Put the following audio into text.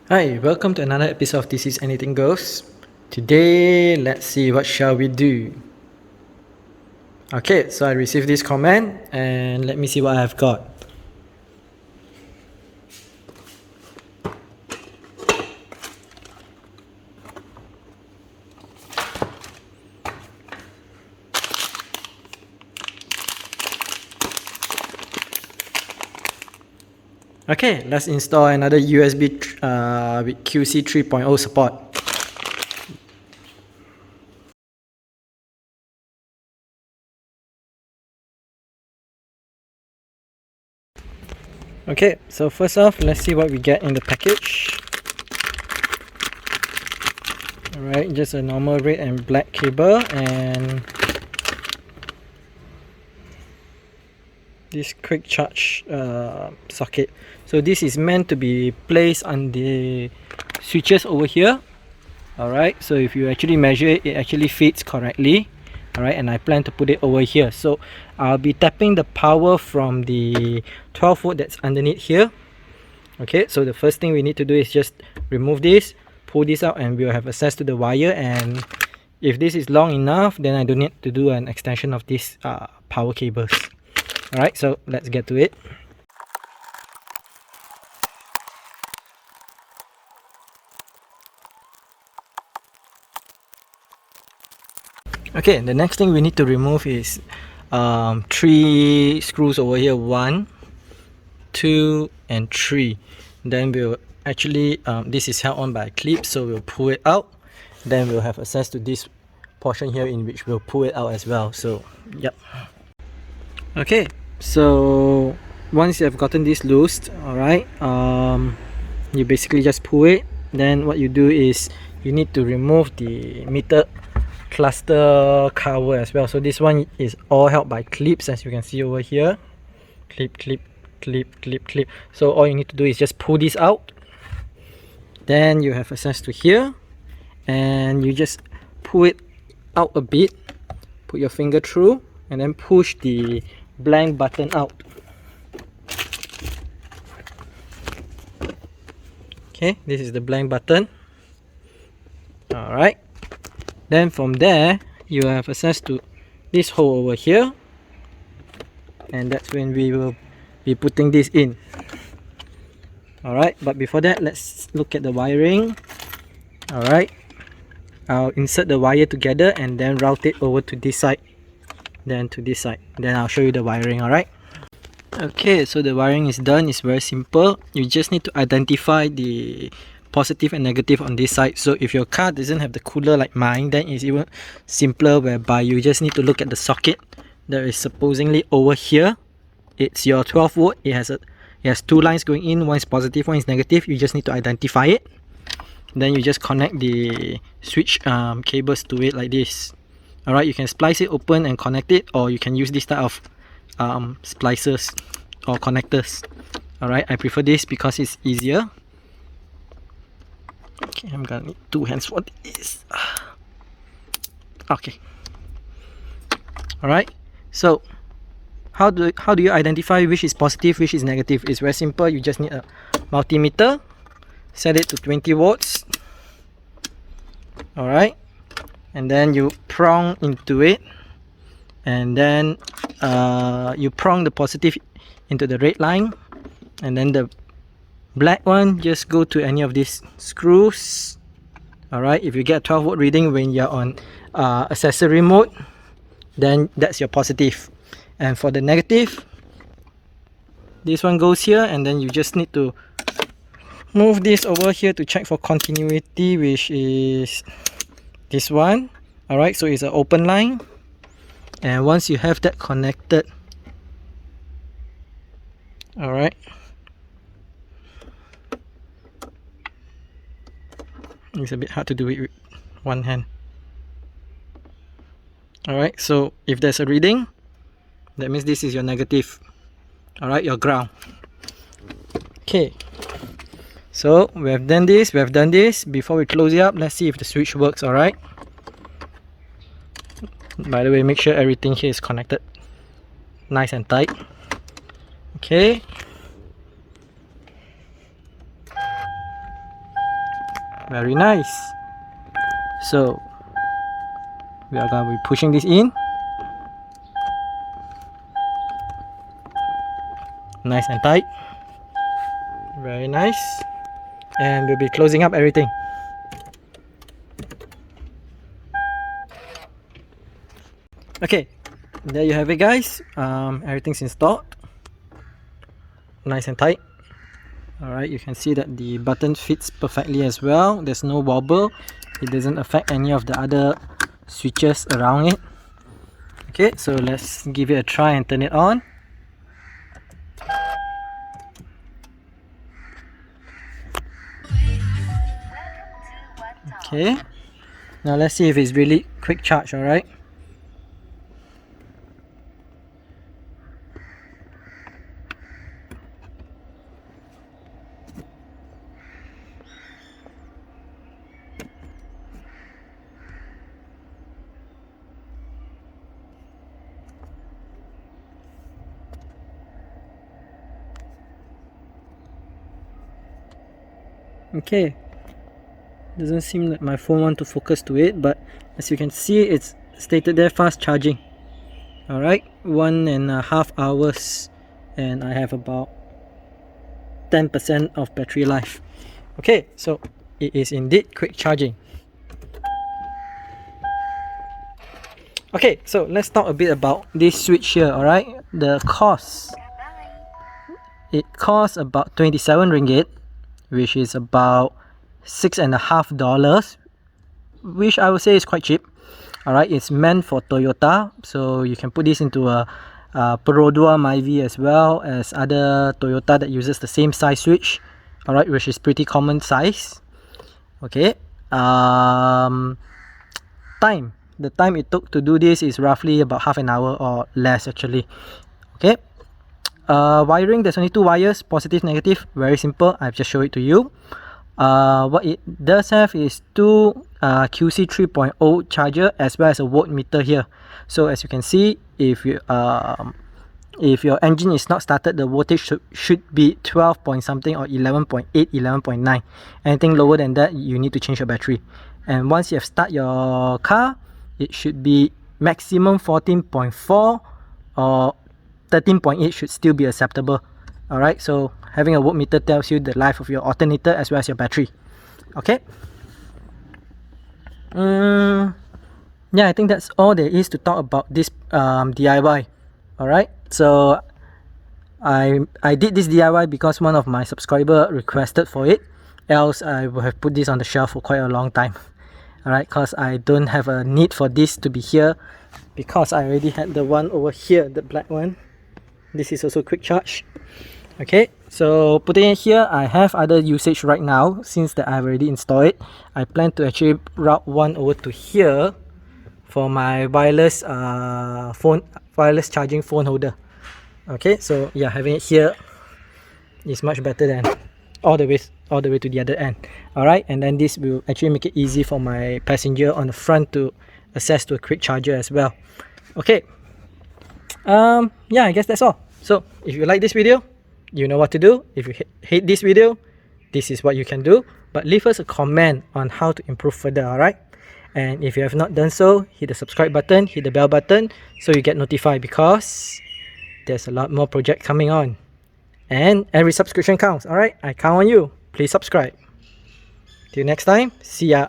Hi, welcome to another episode of This Is Anything Goes. Today, let's see what shall we do. Okay, so I received this comment and let me see what I've got. Okay, let's install another USB with QC 3.0 support. Okay, so first off, let's see what we get in the package. Alright, just a normal red and black cable and this quick charge socket. So this is meant to be placed on the switches over here. Alright, so if you actually measure it, it actually fits correctly. Alright, and I plan to put it over here. So I'll be tapping the power from the 12 volt that's underneath here. Okay, so the first thing we need to do is just remove this, pull this out, and we'll have access to the wire. And if this is long enough, then I don't need to do an extension of these power cables. Alright, so let's get to it. Okay, the next thing we need to remove is 3 screws over here, 1, 2 and 3. Then we'll actually this is held on by a clip, so we'll pull it out. Then we'll have access to this portion here in which we'll pull it out as well. So yep. Okay, so once you have gotten this loosed, alright, you basically just pull it. Then what you do is you need to remove the meter cluster cover as well. So this one is all held by clips, as you can see over here. Clip, clip, clip, clip, clip. So all you need to do is just pull this out. Then you have access to here, and you just pull it out a bit, put your finger through, and then push the blank button out. Okay, this is the blank button. Alright, then from there you have access to this hole over here, and that's when we will be putting this in. Alright, but before that, let's look at the wiring. Alright, I'll insert the wire together and then route it over to this side, then to this side, then I'll show you the wiring. Alright, okay, so the wiring is done. It's very simple. You just need to identify the positive and negative on this side. So if your car doesn't have the cooler like mine, then it's even simpler, whereby you just need to look at the socket that is supposedly over here. It's your 12 volt. It has 2 lines going in, one is positive, one is negative. You just need to identify it. Then you just connect the switch cables to it like this. Alright, you can splice it open and connect it, or you can use this type of splicers or connectors. Alright, I prefer this because it's easier. Okay, I'm gonna need 2 hands for this. Okay. Alright, so how do you identify which is positive, which is negative? It's very simple. You just need a multimeter, set it to 20 volts. Alright, and then you prong into it, and then you prong the positive into the red line, and then the black one just go to any of these screws. Alright, if you get 12 volt reading when you're on accessory mode, then that's your positive. And for the negative, this one goes here, and then you just need to move this over here to check for continuity, which is this one. Alright, so it's an open line, and once you have that connected, alright, it's a bit hard to do it with one hand. Alright, so if there's a reading, that means this is your negative. Alright, your ground. Okay, so we have done this. Before we close it up, let's see if the switch works. Alright, by the way, make sure everything here is connected nice and tight. Okay, Very nice. So we are going to be pushing this in. Nice and tight. Very nice. And we'll be closing up everything. Okay, there you have it, guys. Everything's installed. Nice and tight. Alright, you can see that the button fits perfectly as well. There's no wobble. It doesn't affect any of the other switches around it. Okay, so let's give it a try and turn it on. Okay, now let's see if it's really quick charge. Alright. Okay, doesn't seem like my phone want to focus to it, but as you can see, it's stated there fast charging. Alright, 1.5 hours, and I have about 10% of battery life. Okay, so it is indeed quick charging. Okay, so let's talk a bit about this switch here. Alright, the cost. It costs about 27 ringgit, which is about $6.50, which I would say is quite cheap. Alright, it's meant for Toyota, so you can put this into a Perodua Myvi as well as other Toyota that uses the same size switch. Alright, which is pretty common size. Okay, the time it took to do this is roughly about half an hour or less actually. Okay, wiring, there's only two wires, positive, negative, very simple. I've just showed it to you. What it does have is two QC 3.0 charger as well as a voltmeter here. So as you can see, if your engine is not started, the voltage should be 12 point something or 11.8, 11.9. Anything lower than that, you need to change your battery. And once you have started your car, it should be maximum 14.4 or 13.8 should still be acceptable. Alright, so having a voltmeter tells you the life of your alternator as well as your battery. Okay. Yeah, I think that's all there is to talk about this DIY. Alright, so I did this DIY because one of my subscriber requested for it. Else I would have put this on the shelf for quite a long time. Alright, because I don't have a need for this to be here, because I already had the one over here, the black one. This is also quick charge. Okay, so putting it here, I have other usage right now since that I've already installed it. I plan to actually route one over to here for my wireless charging phone holder. Okay, so yeah, having it here is much better than all the way to the other end. Alright, and then this will actually make it easy for my passenger on the front to access to a quick charger as well. Okay, yeah, I guess that's all. So if you like this video, you know what to do. If you hate this video, this is what you can do. But leave us a comment on how to improve further. Alright, and if you have not done so, hit the subscribe button, hit the bell button so you get notified, because there's a lot more project coming on, and every subscription counts. Alright, I count on you. Please subscribe. Till next time, see ya.